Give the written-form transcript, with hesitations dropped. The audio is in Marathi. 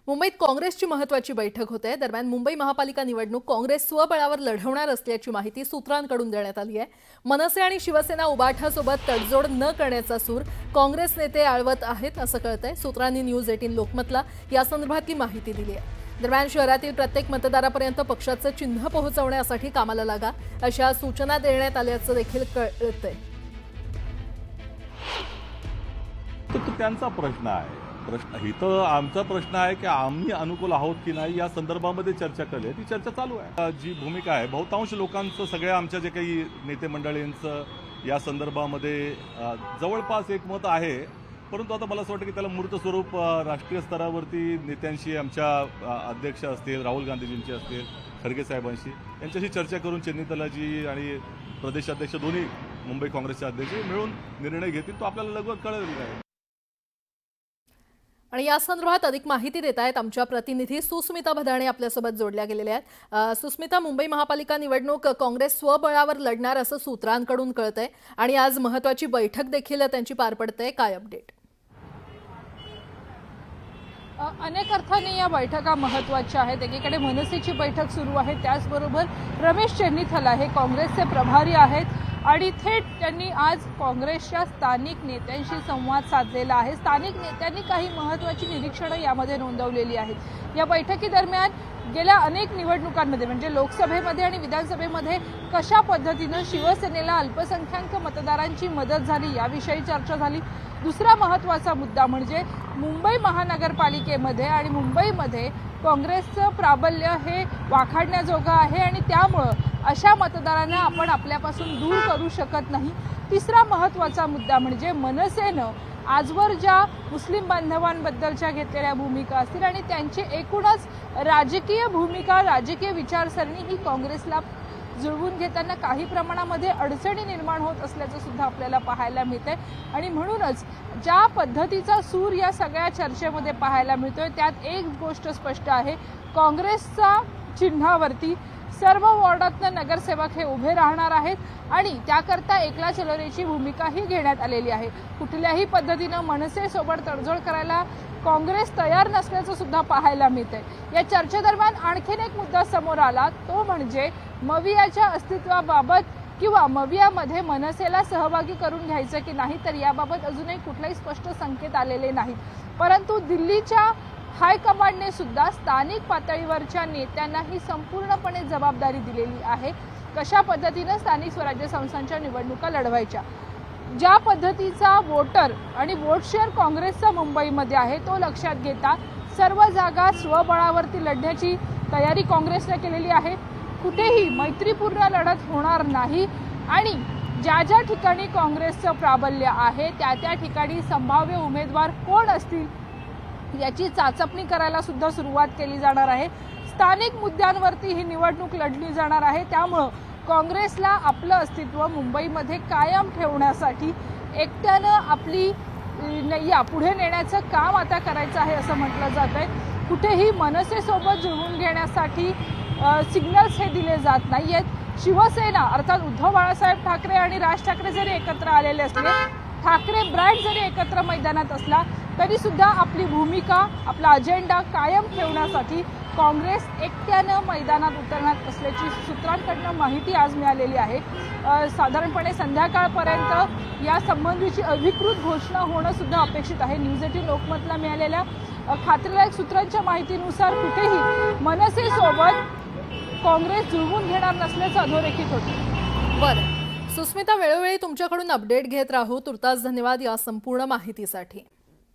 मुंबईत काँग्रेसची महत्त्वाची बैठक होते। दरम्यान मुंबई महापालिका निवडणूक काँग्रेस स्वबळावर लढवणार असल्याची माहिती सूत्रांकडून देण्यात आली आहे। मनसे आणि शिवसेना उबाठासोबत तडजोड न करण्याचा सूर काँग्रेस नेते आळवत आहेत असं कळतंय। सूत्रांनी न्यूज 18 लोकमतला या संदर्भातली माहिती दिली आहे। दरम्यान शहरातील प्रत्येक मतदारापर्यंत पक्षाचं चिन्ह पोहोचवण्यासाठी कामाला लागा अशा सूचना देण्यात आल्याचं देखील कळतंय। तो त्यांचा प्रश्न आहे। इथं आमचा प्रश्न आहे की आम्ही अनुकूल आहोत की नाही या संदर्भामध्ये चर्चा केली। ती चर्चा चालू आहे। जी भूमिका आहे बहुतांश लोकांचं, सगळ्या आमच्या जे काही नेते मंडळींचं या संदर्भामध्ये जवळपास एक मत आहे, परंतु आता मला असं वाटतं की त्याला मूर्त स्वरूप राष्ट्रीय स्तरावरती नेत्यांशी, आमच्या अध्यक्ष असतील, राहुल गांधीजींचे असतील, खरगे साहेबांशी यांच्याशी चर्चा करून चेन्नीतलाजी आणि प्रदेशाध्यक्ष दोन्ही मुंबई काँग्रेसचे अध्यक्ष मिळून निर्णय घेतील। तो आपल्याला लगभग कळेल आहे। आणि या संदर्भात अधिक माहिती देत आहेत आमच्या प्रतिनिधी सुस्मिता भदाणे आपल्यासोबत जोडल्या गेलेल्या आहेत। सुस्मिता, मुंबई महापालिका निवडणूक काँग्रेस स्वबळावर लढणार असं सूत्रांकडून कळतंय आणि आज महत्त्वाची बैठक देखील त्यांची पार पडते। काय अपडेट? अनेक अर्थाने या बैठका महत्त्वाच्या आहेत। एकीकडे मनसेची बैठक सुरू आहे, त्याचबरोबर रमेश चेन्नीथला हे काँग्रेसचे प्रभारी आहेत आणि थेट त्यांनी आज काँग्रेसच्या स्थानिक नेत्यांशी संवाद साधलेला आहे। स्थानिक नेत्यांनी काही महत्त्वाची निरीक्षणं यामध्ये नोंदवलेली आहेत। या बैठकीदरम्यान गेल्या अनेक निवडणुकांमध्ये म्हणजे लोकसभेमध्ये आणि विधानसभेमध्ये कशा पद्धतीनं शिवसेनेला अल्पसंख्याक मतदारांची मदत झाली याविषयी चर्चा झाली। दुसरा महत्त्वाचा मुद्दा म्हणजे मुंबई महानगरपालिकेमध्ये आणि मुंबईमध्ये काँग्रेसचं प्राबल्य हे वाखाणण्याजोगं आहे आणि त्यामुळं अशा मतदारांना आपण आपल्यापासून दूर करू शकत नाही। तिसरा महत्त्वाचा मुद्दा म्हणजे मनसेनं आजवर ज्या मुस्लिम बांधवांबद्दलच्या घेतलेल्या भूमिका असतील आणि त्यांची एकूणच राजकीय भूमिका, राजकीय विचारसरणी ही काँग्रेसला जुळवून घेताना काही प्रमाणामध्ये अडचणी निर्माण होत असल्याचं सुद्धा आपल्याला पाहायला मिळतंय आणि म्हणूनच ज्या पद्धतीचा सूर या सगळ्या चर्चेमध्ये पाहायला मिळतोय त्यात एक गोष्ट स्पष्ट आहे, काँग्रेसच्या चिन्हावरती सर्व वॉर्डातनं नगरसेवक हे उभे राहणार आहेत आणि त्याकरता एकला चलोरेची भूमिकाही घेण्यात आलेली आहे। कुठल्याही पद्धतीनं मनसेसोबत तडजोड करायला काँग्रेस तयार नसल्याचं सुद्धा पाहायला मिळतंय। या चर्चेदरम्यान आणखीन एक मुद्दा समोर आला, तो म्हणजे मवियाच्या अस्तित्वाबाबत किंवा मवियामध्ये मनसेला सहभागी करून घ्यायचं की नाही, तर याबाबत अजूनही कुठलाही स्पष्ट संकेत आलेले नाहीत। परंतु दिल्लीच्या हायकमांडने सुद्धा स्थानिक पातळीवरच्या नेत्यांना ही संपूर्णपणे जबाबदारी दिलेली आहे कशा पद्धतीनं स्थानिक स्वराज्य संस्थांच्या निवडणुका लढवायच्या। ज्या पद्धतीचा वोटर आणि वोट शेअर काँग्रेसचा मुंबईमध्ये आहे तो लक्षात घेता सर्व जागा स्वबळावरती लढण्याची तयारी काँग्रेसने केलेली आहे। कुठेही मैत्रीपूर्ण लढत होणार नाही आणि ज्या ज्या ठिकाणी काँग्रेसचं प्राबल्य आहे त्या ठिकाणी संभाव्य उमेदवार कोण असतील याची चाचपणी करायला सुद्धा सुरुवात केली जाणार आहे। स्थानिक मुद्द्यांवरती ही निवडणूक लढली जाणार आहे, त्यामुळं काँग्रेसला आपलं अस्तित्व मुंबईमध्ये कायम ठेवण्यासाठी एकट्यानं आपली नैया पुढे नेण्याचं काम आता करायचं आहे असं म्हटलं जातंय। कुठेही मनसेसोबत जुळवून घेण्यासाठी सिग्नल्स हे दिले जात नाहीयेत। शिवसेना अर्थात उद्धव बाळासाहेब ठाकरे आणि राज ठाकरे जरी एकत्र आलेले असले, ठाकरे ब्रँड जरी एकत्र मैदानात असला तरी सुद्धा आपली भूमिका, आपला अजेंडा कायम ठेवण्यासाठी काँग्रेस एकट्यानं मैदानात उतरणार असल्याची सूत्रांकडून माहिती आज मिळालेली आहे। साधारणपणे संध्याकाळपर्यंत या संबंधीची अधिकृत घोषणा होणं सुद्धा अपेक्षित आहे। न्यूज 18 लोकमतला मिळालेल्या खात्रीलायक सूत्रांच्या माहितीनुसार कुठेही मनसेसोबत काँग्रेस जुळवून घेणार नसल्याचं अधोरेखित होतं। बरं सुस्मिता, वेळोवेळी तुमच्याकडून अपडेट घेत राहू। तुर्तास धन्यवाद या संपूर्ण माहितीसाठी।